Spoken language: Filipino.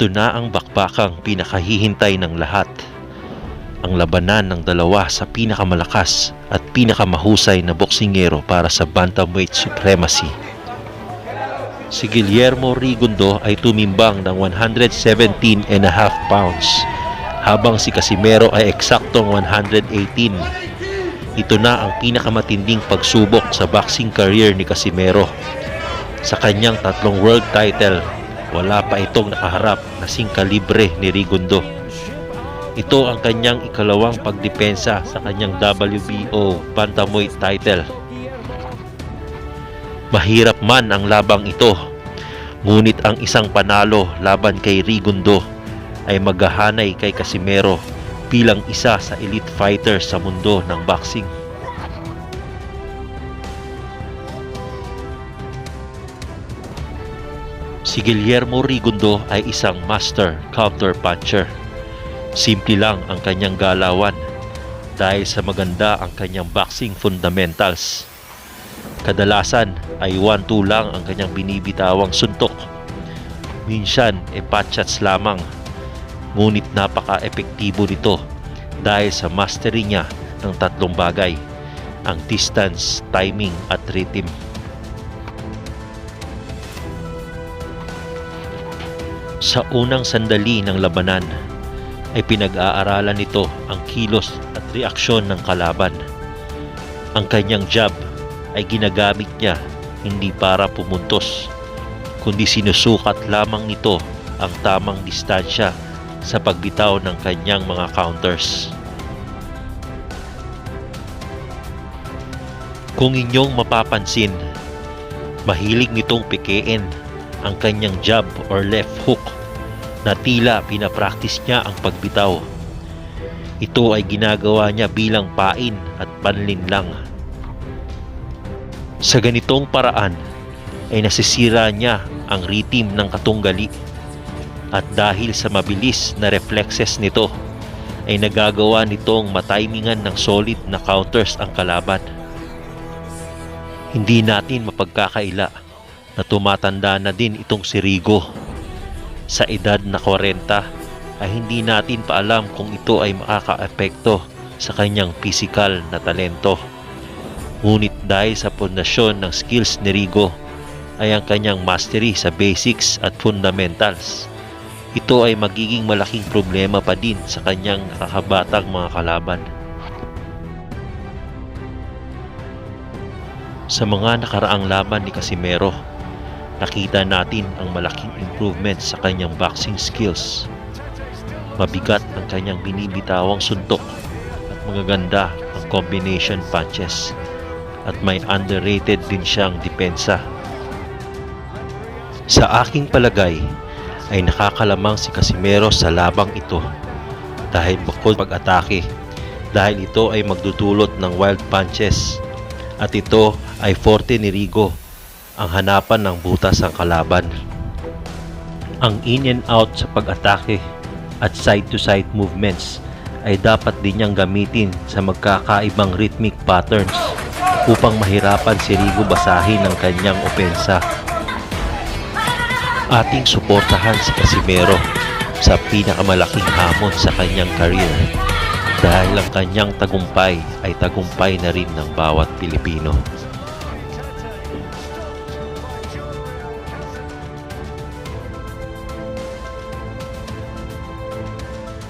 Ito na ang bakbakang pinakahihintay ng lahat. Ang labanan ng dalawa sa pinakamalakas at pinakamahusay na boksingero para sa bantamweight supremacy. Si Guillermo Rigundo ay tumimbang ng 117.5 pounds, habang si Casimero ay eksaktong 118. Ito na ang pinakamatinding pagsubok sa boxing career ni Casimero. Sa kanyang 3 world title, wala pa itong nakaharap na singkalibre ni Rigundo. Ito ang kanyang ikalawang pagdepensa sa kanyang WBO bantamweight title. Mahirap man ang labang ito, ngunit ang isang panalo laban kay Rigundo ay maghahanay kay Casimero bilang isa sa elite fighter sa mundo ng boxing. Si Guillermo Rigundo ay isang master counter puncher. Simple lang ang kanyang galawan dahil sa maganda ang kanyang boxing fundamentals. Kadalasan ay 1-2 lang ang kanyang binibitawang suntok. Minsan e patchats lamang, ngunit napaka-epektibo nito dahil sa mastery niya ng 3 bagay: ang distance, timing at rhythm. Sa unang sandali ng labanan ay pinag-aaralan nito ang kilos at reaksyon ng kalaban. Ang kanyang jab ay ginagamit niya hindi para pumuntos, kundi sinusukat lamang nito ang tamang distansya sa pagbitaw ng kanyang mga counters. Kung inyong mapapansin, mahilig nitong pikein ang kanyang jab or left hook na tila pinapractice niya ang pagbitaw. Ito ay ginagawa niya bilang pain at panlin lang. Sa ganitong paraan ay nasisira niya ang rhythm ng katunggali, at dahil sa mabilis na reflexes nito ay nagagawa nitong matimingan ng solid na counters ang kalaban. Hindi natin mapagkakaila na tumatanda na din itong si Rigo. Sa edad na 40 ay hindi natin pa alam kung ito ay makakaapekto sa kanyang physical na talento. Ngunit dahil sa pundasyon ng skills ni Rigo ay ang kanyang mastery sa basics at fundamentals, ito ay magiging malaking problema pa din sa kanyang nakakabatang mga kalaban. Sa mga nakaraang laban ni Casimero, nakita natin ang malaking improvement sa kanyang boxing skills. Mabigat ang kanyang binibitawang suntok at magaganda ang combination punches, at may underrated din siyang depensa. Sa aking palagay ay nakakalamang si Casimero sa labang ito dahil bukod pag-atake, dahil ito ay magdudulot ng wild punches, at ito ay forte ni Rigo, ang hanapan ng butas ang kalaban. Ang in and out sa pag-atake at side-to-side movements ay dapat din niyang gamitin sa magkakaibang rhythmic patterns upang mahirapan si Rigo basahin ang kanyang opensa. Ating suportahan si Casimero sa pinakamalaking hamon sa kanyang career, dahil ang kanyang tagumpay ay tagumpay na rin ng bawat Pilipino.